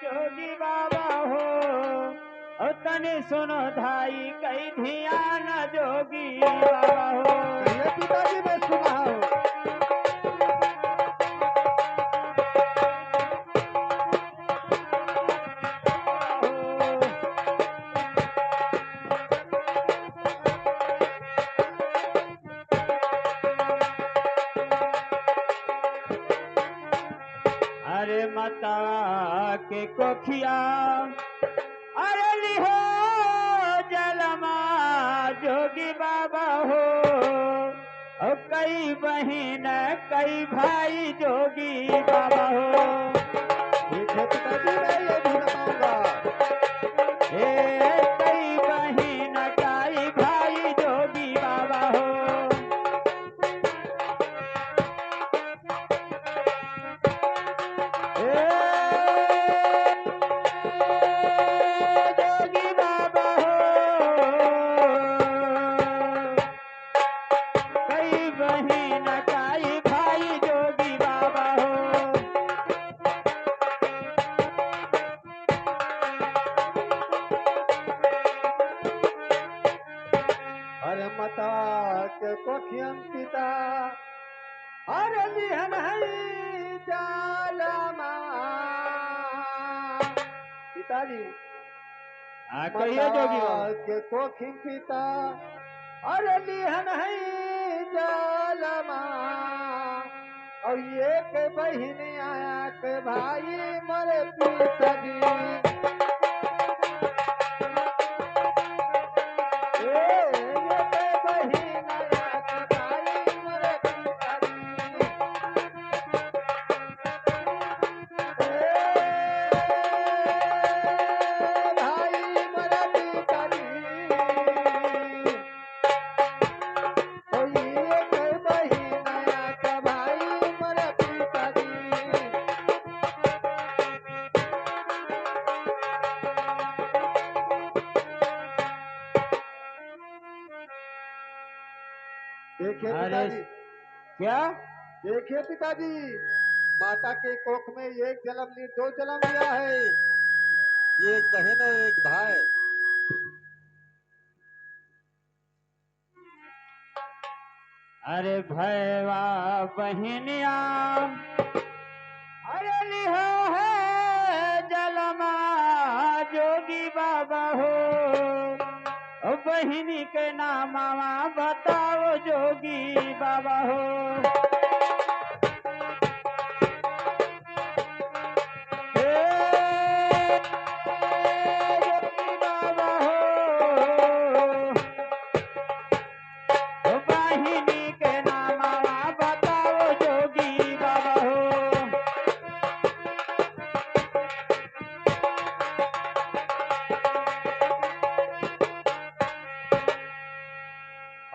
जोगी बाबा हो। ओ तने सुनो धाई कई ध्यान जोगी बाबा हो। कहिए पिताजी मैं सुना हूँ। अरे माता के कोखिया अरे लिहो जलमा जोगी बाबा हो। और कई बहन कई भाई जोगी बाबा हो। ठीक है पिताजी मैं ये भी बताऊंगा। ए कई बहन कई भाई जोगी बाबा हो। जोगी बाबा हो। कई बहन कई भाई जोगी बाबा हो। अरे मता के कोखियन पिता अरे लिहन है जालमा। पिताजी कहिए जोगी बाबा। मता के कोखिन पिता अरे लिहन है जालमा। और ये के बहन आया के भाई मरे पिताजी। देखिए अरे पिताजी क्या देखिए पिताजी माता के कोख में एक जन्म ली दो जन्म लिया है। ये एक बहन और एक भाई। अरे भैवा बहनिया अरे लिहो है जलमा जोगी बाबा हो। ओ बहिनी के नामा बताओ जोगी बाबा हो। जोगी बाबा हो। ओ बहिनी के नामा बताओ जोगी बाबा हो।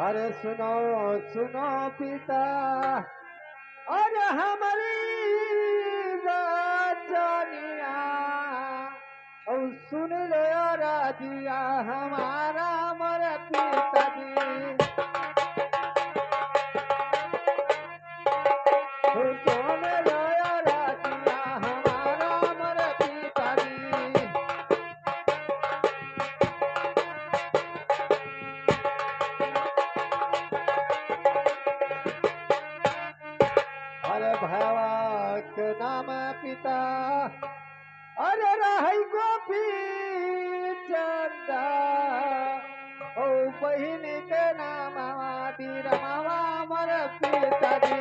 अरे सुनो सुनो पिता अरे हमारी बचनिया और सुन लो राजिया हमारा मर पिताजी। सुन लो राजिया हमारा मर पिताजी। अरे भैया के नाम पिता अरे रही गोपी चंदा ओ बहन के नाम रमावा मर पिताजी।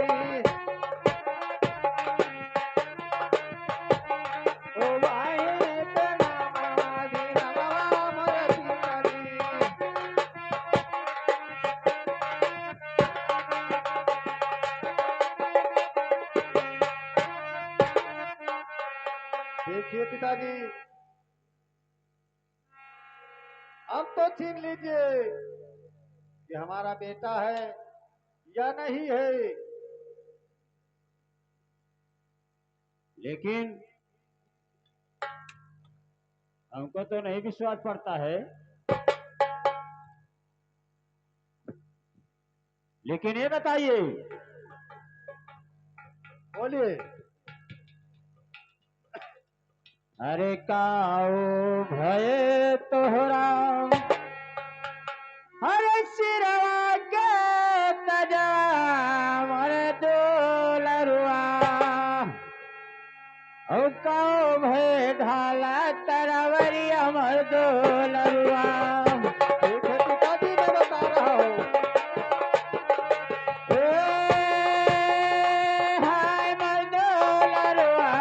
ओ बहन के नाम रमावा मर पिताजी। देखिए पिताजी अब तो छीन लीजिए कि हमारा बेटा है या नहीं है। लेकिन हमको तो नहीं विश्वास पड़ता है। लेकिन ये बताइए बोलिए। अरे काऊ भय तोहरा अरे सिरवा के तजा मर डोलरुआ ओ काऊ भय ढाला तरवरी अमर डोलरुआ ठीक है पिताजी, मैं बता रहा हूँ। हाय मर डोलरुआ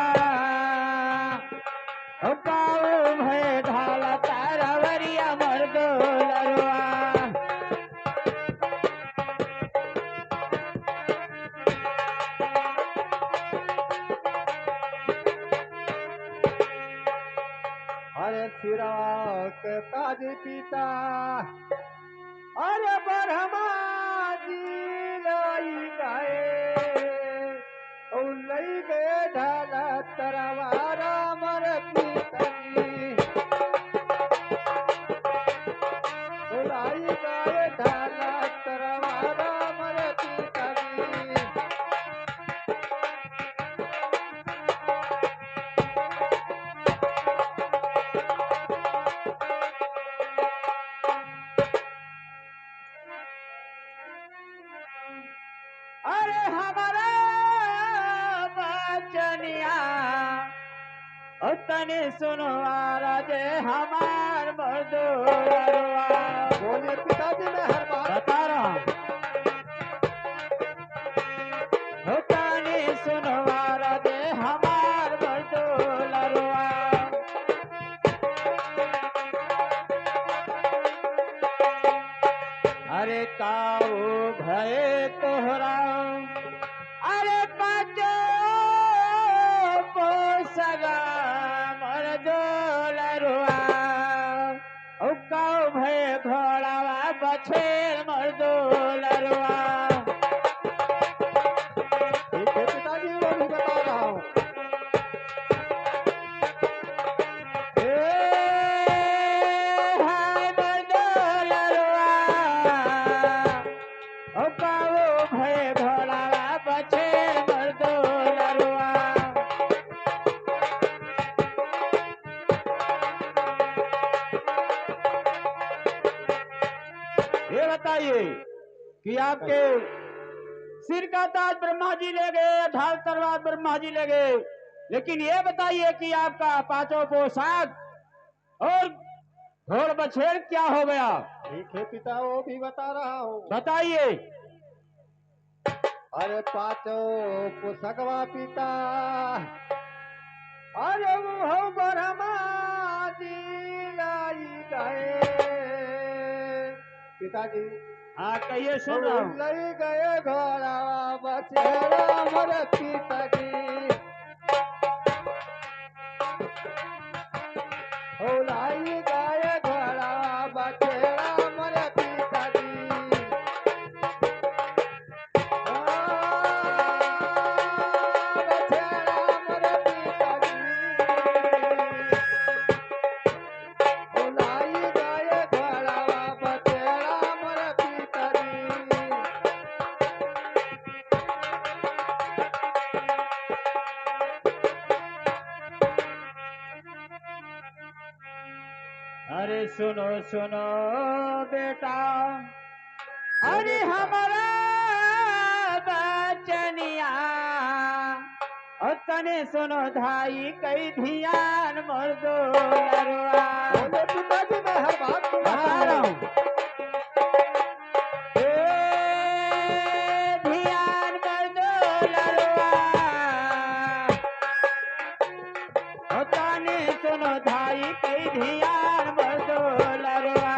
ओ काऊ भय ढाला तरवरी अमर डोलरुआ अरे सिरवा के ताजी पिता, अरे ब्रह्मा जी लाई गए, ओ लई गए ढाला तरवारा मर पिताजी, ओ लाई गए ढाला तरवारा मर पिताजी। अरे हमारा बचनिया ओ तने सुनो राजे हमार मर्दोलरुआ बोलिए पिताजी, मैं हर बात बता रहा हूँ ओ तने सुनो राजे हमार मर्दोलरुआ अरे काऊ भय तोहरा अरे पाचो पोसगा मर डोलरुआ ओ काऊ भय घोड़ावा बछेर मर डोलरुआ ठीक है पिताजी, वो भी बता रहा हूँ। हाय मर डोलरुआ ओ काऊ भय घोड़ावा बछेर मर डोलरुआ ये बताइए कि आपके सिर का ताज ब्रह्मा जी ले गए, ढाल तलवार ब्रह्मा जी ले गए, लेकिन ये बताइए कि आपका पांचों पोशाक और घोड़ बछेर क्या हो गया? ठीक है पिता, वो भी बता रहा हूँ। बताइए। अरे पाचो पुसकवा पिता, अरे वो ब्रह्मा जी लाई गए, पिताजी हाँ कहिए, सुन रहा हूँ। लई गए घोड़ा बचेरा मर पिताजी, ओ लाई गए घोड़ा बचेरा मर पिताजी। अरे सुनो सुनो बेटा, अरे हमारा बचनिया और तने सुनो धाई कई ध्यान मोर दो लरुआ पिताजी, मैं हर बात सुन बता रहा हूँ। ध्यान मोर दो लरुआ और तने सुनो धाई कई ध्यान मोर दो लरुआ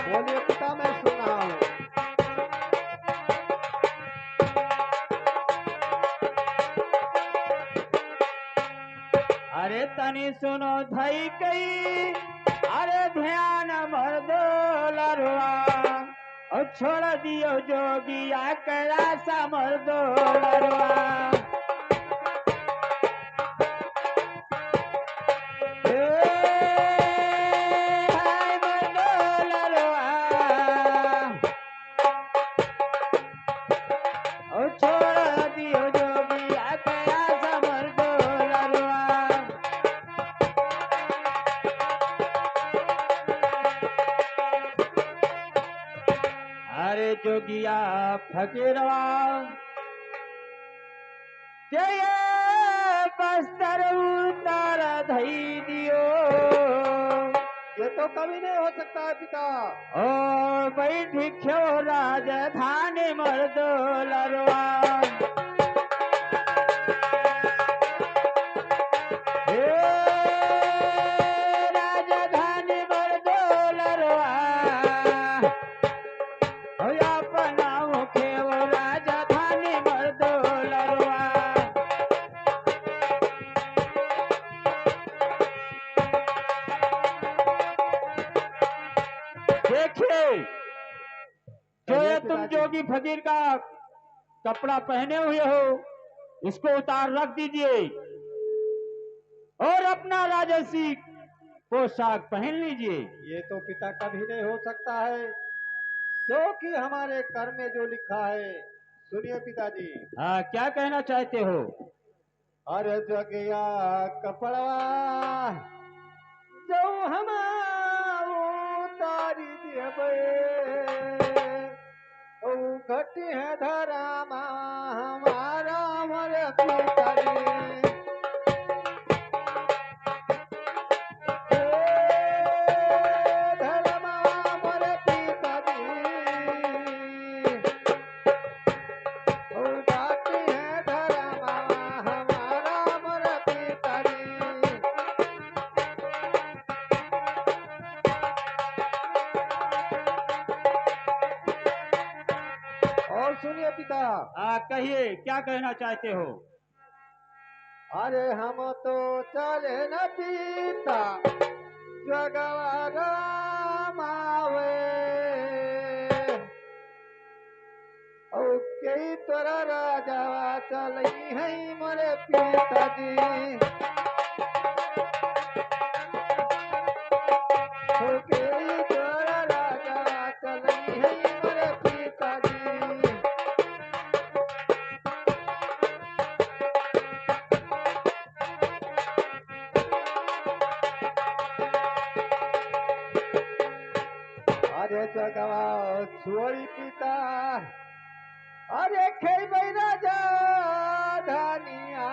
बोलिए पिता, मैं सुन रहा हूँ। अरे तनी सुनो धई कई अरे ध्यान मर दो लरुआ और छोड़ दियो जोगिया करा सा मर दो लरुआ हाय मर दो लरुआ और छोड़ दियो जोगिया करा सा मर दो लरुआ जोगिया फकीरवा के ये बस्तर उतार धई दियो। ये तो कभी नहीं हो सकता है पिता। ओ बैठी क्यों राजधानी मर्दो लरवा। हे राजधानी मर्दो लरवा हो अपना मुखे वो राजधानी मर्दो लरवा। देखिए जो कहिए ये तुम पिताजी। जोगी फकीर का कपड़ा पहने हुए हो इसको उतार रख दीजिए और अपना राजसी पोशाक पहन लीजिए। ये तो पिता कभी नहीं हो सकता है, क्योंकि हमारे कर में जो लिखा है। सुनिए पिताजी। हाँ क्या कहना चाहते हो। हर जगया कपड़वा जो हम उतारी देबे ओ घट है धरामा हमारा मर पिताजी। धर्मा मर पिताजी ओ घट है धरामा हमारा मर पिताजी। और सुनिए पिता। हाँ कहिए क्या कहना चाहते हो। अरे हम तो चले न पीता जगवा मावे ओ कई तोरा राजावा चलई है मोरे पिताजी। ओ कई तोरा राजावा चलई है मोरे पिताजी। अरे जगवा छोड़ी पिता अरे खेबै राजा धनिया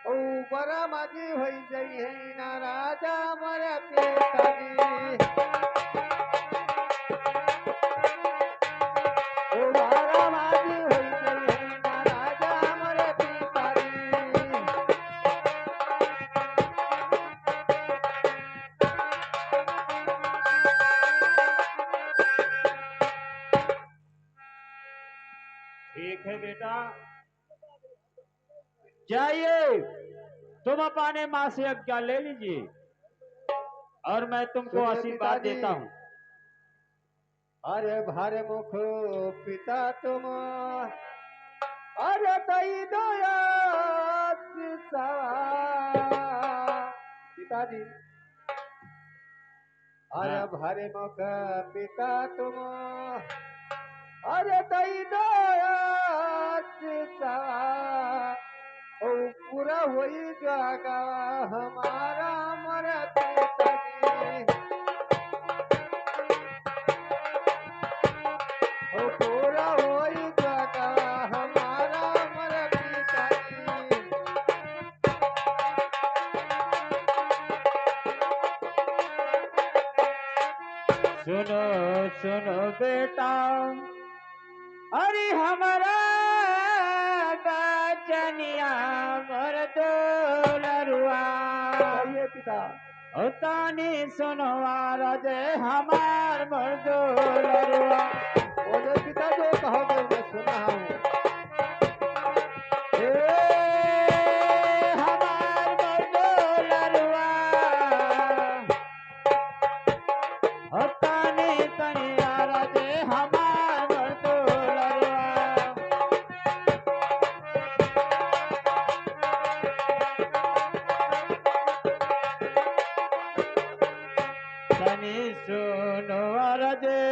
ओ बड़ा माजी होई जई है ना राजा मर पिताजी। ओ बड़ा माजी होई जई है ना राजा मर पिताजी। ठीक है बेटा जाइए तुम अपने माँ से आज्ञा ले लीजिए और मैं तुमको सुनिए आशीर्वाद पिताजी। देता हूँ। अरे भारे मुख पिता तुम अरे दई दया पिताजी। अरे हाँ भारे मुख पिता तुम अरे दई दया ओ पूरा होई जागा हमारा मर पिताजी। ओ पूरा होई जागा हमारा मर पिताजी। सुनो सुनो बेटा अरे हमारा बचनिया मर्दो लरुआ कहिए पिता। ओ तानी सुनो आरज हमार मर्दो लरुआ। बोले पिता जो कहोगे मैं सुन रहा हूँ। ए हमार मर्दो लरुआ ओ तानी तनी आरज हमार मर्दो लरुआ। तनी सुनो अरजे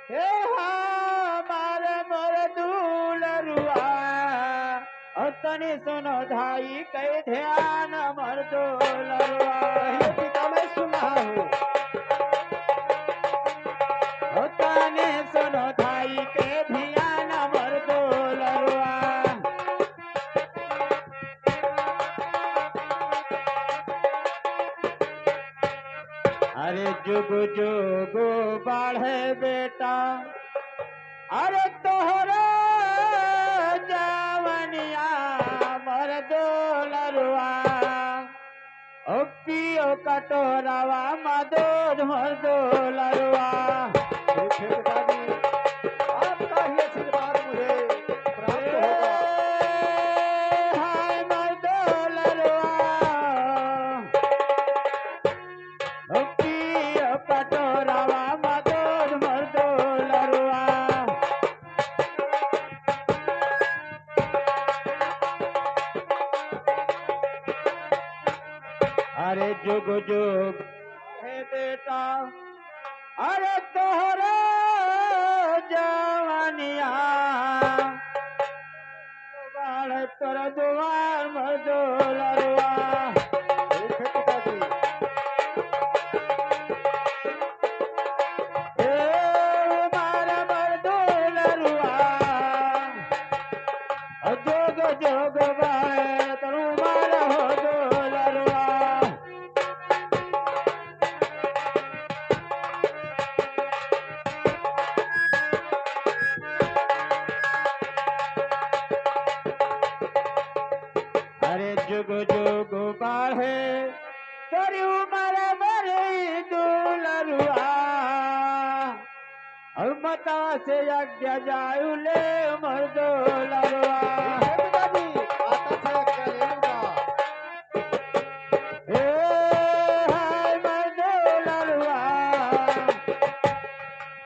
हे हमार मरदूल रुआ और तनी सुनो धाई के ध्यान मरदूल रुआ। कहिए पिता मैं सुन रहा हूँ। और तनी अरे जुग जुग बढ़े बेटा, अरे तोहरा जवनिया मर डोलरुआ, ओ पियो कटोरवा मदोद मर डोलरुआ। ठीक है पिताजी, आपका ही आशीर्वाद मुझे प्राप्त होगा। हाय मर डोलरुआ, ओ पियो कटोरवा मदोद मर डोलरुआ। अरे जुग जुग है बेटा, अरे तोहरा जवनिया बाल तोर दुआर मजोलरुआ। ठीक है पिताजी, ए मार मजोलरुआ, जोग जोग बाए तरू मार हो डोलरुआ। अरे जुग जुग बाढ़े तोरी उमर मरे दुलरुआ, और मता से यज्ञ जायु ले मर दुलरुआ। ठीक है पिताजी, माता से आज्ञा ले लूंगा। ए हाय मर दुलरुआ,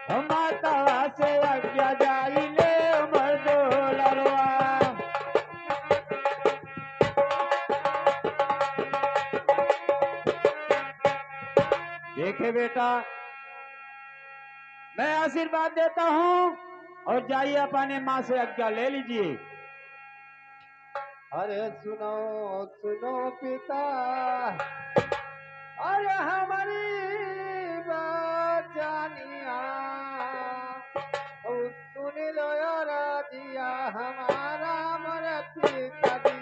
और माता से यज्ञ जायु ले मर दुलरुआ। देखे बेटा, मैं आशीर्वाद देता हूँ और जाइए अपने माँ से आज्ञा ले लीजिए। अरे सुनो सुनो पिता, अरे हमारी बचानिया, ओ सुन लो राजिया हमारा मर पिताजी।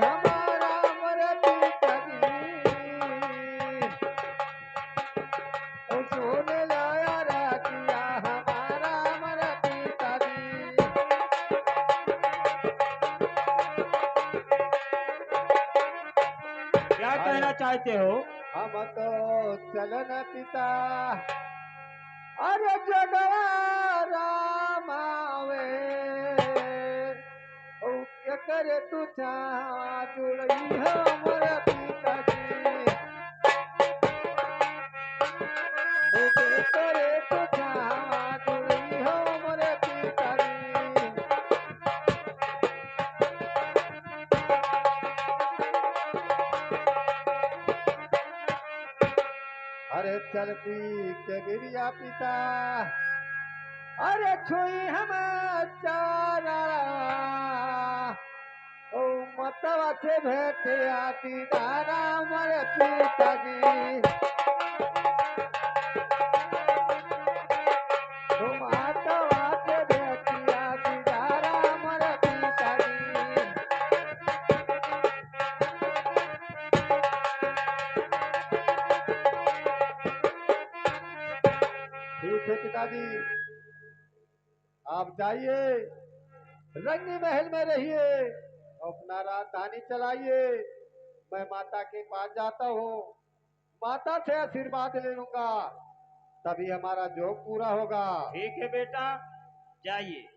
हमारा मर पिताजी, ओ सुन लो राजिया हमारा मर पिताजी। क्या कहना चाहते हो? हम तो चलन पिता, अरे जगवा रामावे, ओ क्या करे तू चाहा जुड़ई हमर पिताजी। ओ क्या करे तू चाहा जुड़ई हमर पिताजी। अरे चलती के गिरिया पिता, अरे छुई हम चारा, ओ मतवा से भेटे आती दारा मर पिताजी। ओ मतवा से भेटे आती दारा मर पिताजी। ठीक है पिताजी, आप जाइए, रंगी महल में रहिए, अपना राजधानी चलाइए। मैं माता के पास जाता हूँ, माता से आशीर्वाद ले लूंगा, तभी हमारा जोग पूरा होगा। ठीक है बेटा, जाइए।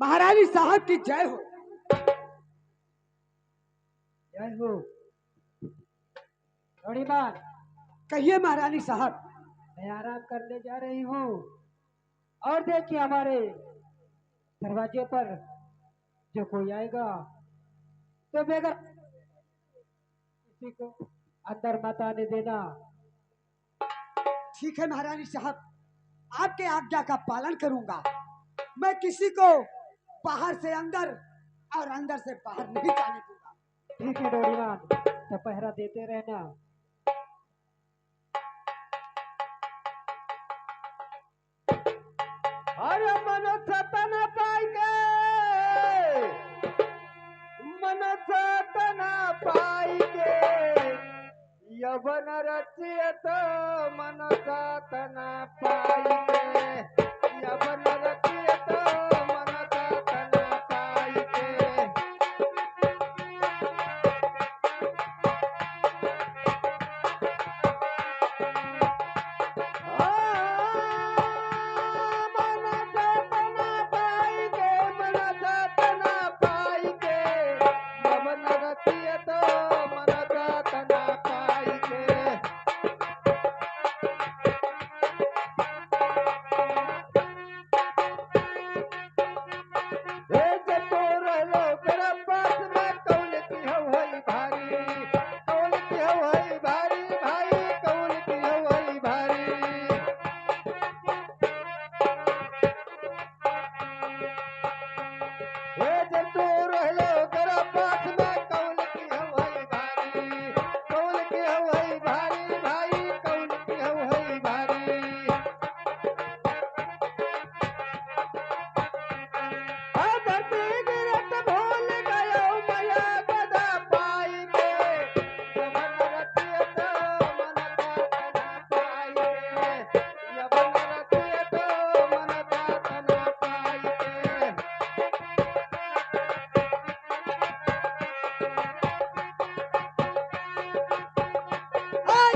महारानी साहब की जय हो। जय हो। थोड़ी बार कहिए महारानी साहब। मैं आराम करने जा रही हूँ और देखिए हमारे दरवाजे पर जो कोई आएगा तो बेगर किसी को अंदर मत आने देना। ठीक है महारानी साहब, आपके आज्ञा का पालन करूंगा। मैं किसी को बाहर से अंदर और अंदर से बाहर नहीं जाने दूंगा। ठीक है डोरीमान, तो पहरा देते रहना। अरे मन सतन पाएंगे, मन सतन पाएंगे, यवन रचियत मन सतन पाएंगे, यवन रचियत मन सतन पाएंगे।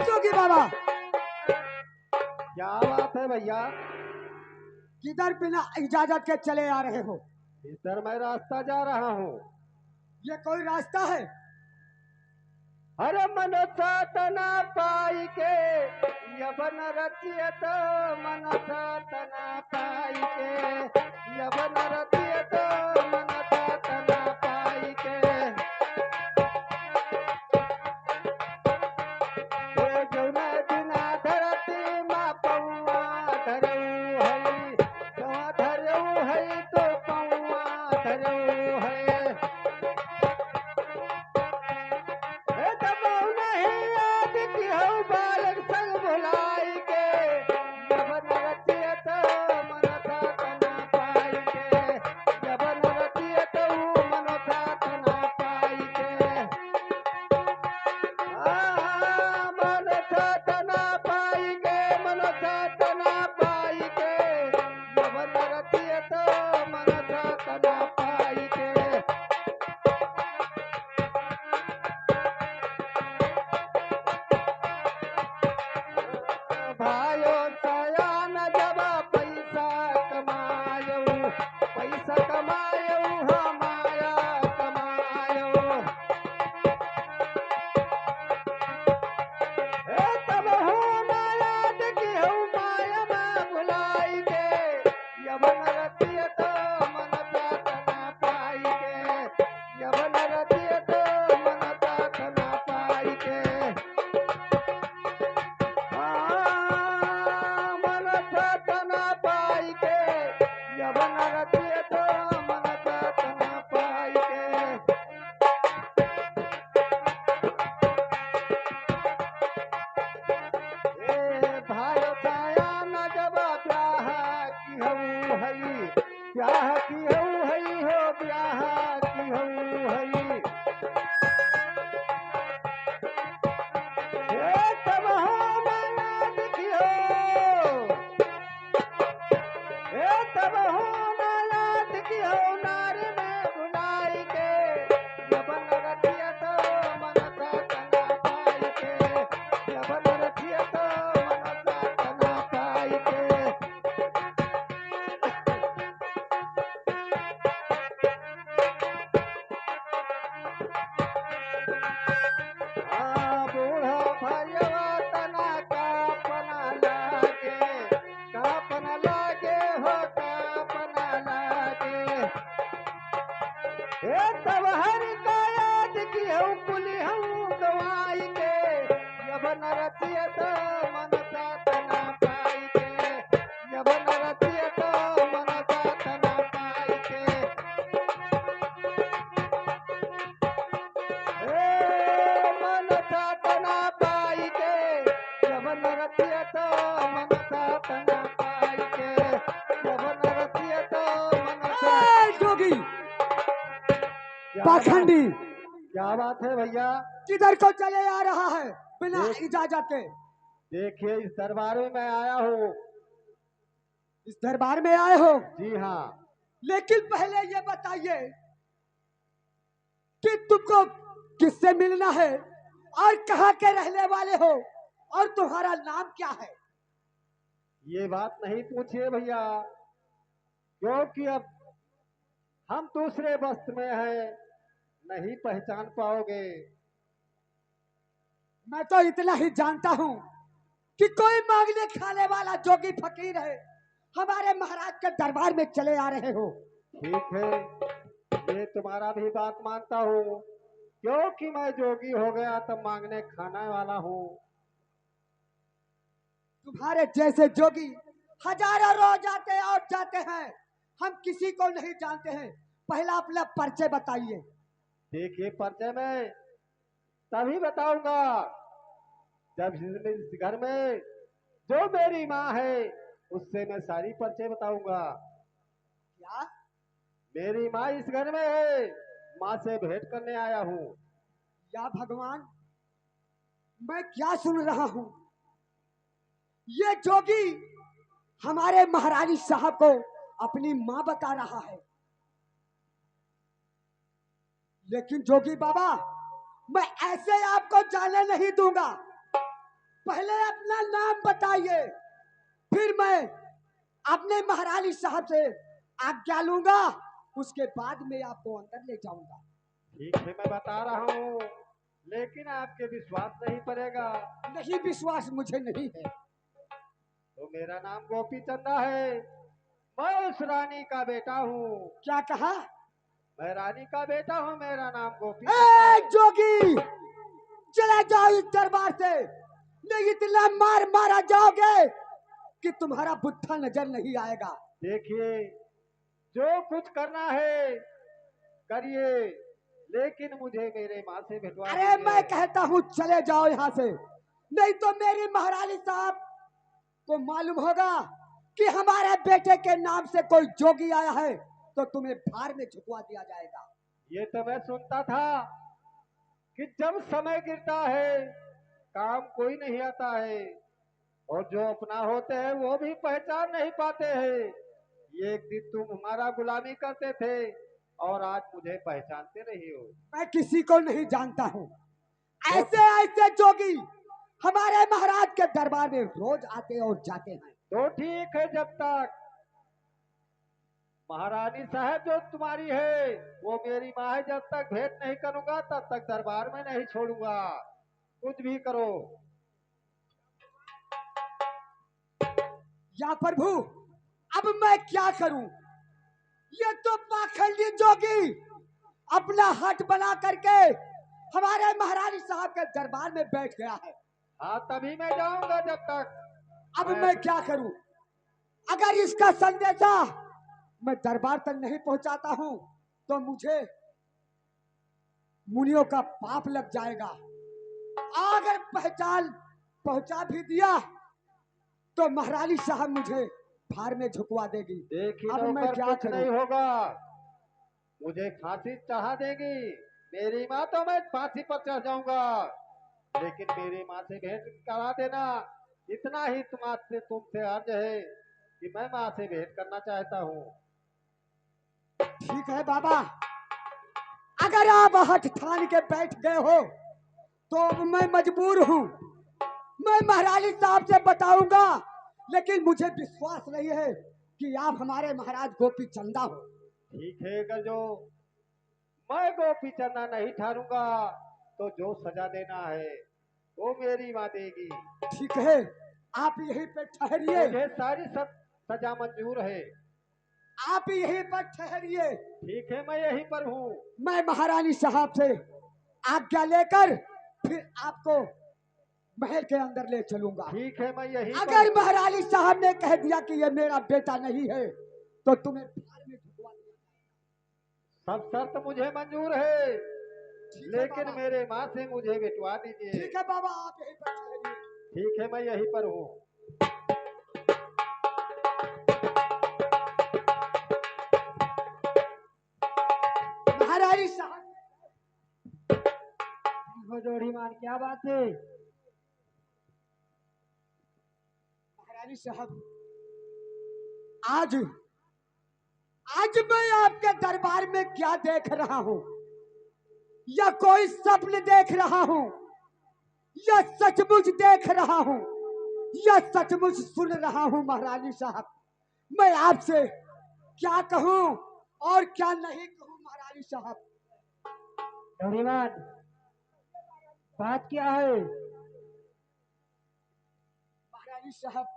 जोगी बाबा, क्या बात है भैया? किधर बिना इजाजत के चले आ रहे हो? इधर मैं रास्ता जा रहा हूँ। ये कोई रास्ता है? हर मन सातना पाई के, यवन रचियत मन सातना पाई के, यवन रचियत मन सातना पाई के। ए जौना बिना धरती मा पौआ धरऊ है, तो धरऊ है तो पौआ धरऊ है। बालक संग भुलाई के, यवन रचियत मन सातना पाई के, यवन रचियत मन सातना पाई के। मन सातना पाई के, मन सातना पाई के, यवन रचियत मन सातना पाई के। भायो सयान जब पैसा कमायो, पैसा कमायो हमाया कमायो। तब हो ना याद की हो माया में भुलाई के, यवन रचियत मन सातना पाई के, यवन रचियत मन सातना पाई के। मन सातना पाई के, यवन रचियत मन सातना पाई के। ए भाई सयान जब ब्याह की हऊ हई, ब्याह की हऊ हई हो, ब्याह की हऊ हई। तब हो माया दिखियो, तब हो माया दिखियो, नारी में बुलाई के, यवन रचियत मन सातना पाई के, यवन रचियत मन सातना पाई के। मनसा तना पाई के यवन रतिया तो मनसा। ए, जोगी क्या पाखंडी क्या बात है भैया? किधर को चले आ रहा है बिना देख- इजाजत के? देखिए इस दरबार में मैं आया हूँ। इस दरबार में आए हो, जी हाँ। लेकिन पहले ये बताइए कि तुमको किससे मिलना है और कहाँ के रहने वाले हो और तुम्हारा नाम क्या है? ये बात नहीं पूछिए भैया, क्योंकि अब हम दूसरे वस्त्र में हैं, नहीं पहचान पाओगे। मैं तो इतना ही जानता हूँ कि कोई मांगने खाने वाला जोगी फकीर है, हमारे महाराज के दरबार में चले आ रहे हो। ठीक है, ये तुम्हारा भी बात मानता हूँ, क्योंकि मैं जोगी हो गया तब मांगने खाने वाला हूँ। तुम्हारे जैसे जोगी हजारों रोज आते और जाते हैं, हम किसी को नहीं जानते हैं। पहला अपना परिचय बताइए। देखिए परिचय में तभी बताऊंगा जब इस घर में जो मेरी माँ है उससे मैं सारी परिचय बताऊंगा। क्या? मेरी माँ इस घर में है, माँ से भेंट करने आया हूँ। या भगवान, मैं क्या सुन रहा हूँ? ये जोगी हमारे महारानी साहब को अपनी माँ बता रहा है। लेकिन जोगी बाबा, मैं ऐसे आपको जाने नहीं दूंगा। पहले अपना नाम बताइए, फिर मैं अपने महारानी साहब से आज्ञा लूंगा, उसके बाद मैं आपको अंदर ले जाऊंगा। ठीक है मैं बता रहा हूँ, लेकिन आपके विश्वास नहीं पड़ेगा। नहीं, विश्वास मुझे नहीं है। तो मेरा नाम गोपी चंदा है, मैं उस रानी का बेटा हूँ। क्या कहा? मैं रानी का बेटा हूँ, मेरा नाम गोपी ए चंदा है। जोगी, चले जाओ इस दरबार से, नहीं इतना मार मारा जाओगे कि तुम्हारा बुत्था नजर नहीं आएगा। देखिए जो कुछ करना है करिए, लेकिन मुझे मेरे माँ से भिजवा अरे दीजिए। मैं कहता हूँ चले जाओ यहाँ से, नहीं तो मेरी महारानी साहब को मालूम होगा कि हमारे बेटे के नाम से कोई जोगी आया है, तो तुम्हें भार में झुकवा दिया जाएगा। ये तो मैं सुनता था कि जब समय गिरता है काम कोई नहीं आता है, और जो अपना होते हैं वो भी पहचान नहीं पाते हैं। ये एक दिन तुम हमारा गुलामी करते थे और आज मुझे पहचानते नहीं हो। मैं किसी को नहीं जानता हूँ। तो- ऐसे ऐसे जोगी हमारे महाराज के दरबार में रोज आते और जाते हैं। तो ठीक है, जब तक महारानी साहब जो तुम्हारी है वो मेरी माँ है, जब तक भेंट नहीं करूंगा तब तक दरबार में नहीं छोड़ूंगा। कुछ भी करो। या प्रभु, अब मैं क्या करूं? ये तो पाखंडी जोगी अपना हट बना करके हमारे महारानी साहब के दरबार में बैठ गया है। हाँ तभी मैं जाऊंगा, जब तक अब मैं क्या करूं? अगर इसका संदेशा मैं दरबार तक नहीं पहुंचाता हूं तो मुझे मुनियों का पाप लग जाएगा। अगर पहचान पहुंचा भी दिया तो महारानी साहब मुझे भार में झुकवा देगी। देखी अब मैं नौकर क्या कुछ करूं? नहीं होगा, मुझे फांसी चढ़ा देगी मेरी माँ तो मैं फांसी पर चढ़ जाऊंगा, लेकिन मेरी माँ से भेंट करा देना। इतना ही तुमसे अर्ज है कि मैं माँ से भेंट करना चाहता हूँ। ठीक है बाबा, अगर आप हठ ठान के बैठ गए हो तो अब मैं मजबूर हूँ। मैं महारानी साहब से बताऊंगा, लेकिन मुझे विश्वास नहीं है कि आप हमारे महाराज गोपी चंदा हो। ठीक है, अगर जो मैं गोपी चंदा नहीं ठहरूंगा तो जो सजा देना है वो मेरी माँ देगी। ठीक है, आप यहीं पे ठहरिए। मुझे सारी सजा मंजूर है। आप यहीं पर ठहरिए, ठीक है मैं यहीं पर हूँ। मैं महारानी साहब से आज्ञा लेकर फिर आपको महल के अंदर ले चलूंगा। ठीक है मैं यहीं पर अगर हूँ। महारानी साहब ने कह दिया कि ये मेरा बेटा नहीं है तो तुम्हें भार में झुकवा दिया। सब शर्त मुझे मंजूर है, ठीक है लेकिन बाबा। मेरे माँ से मुझे बिटवा दीजिए। ठीक है बाबा, आप यहीं पर ठहरिए। ठीक है मैं यहीं पर हूँ। क्या बात है? महारानी साहब, आज आज मैं आपके दरबार में क्या देख रहा हूँ, या कोई स्वप्न देख रहा हूँ, या सचमुच देख रहा हूँ, या सचमुच सुन रहा हूँ महारानी साहब, मैं आपसे क्या कहूँ और क्या नहीं कहूँ महारानी साहब। श्रीमान, बात क्या है? महारानी साहब,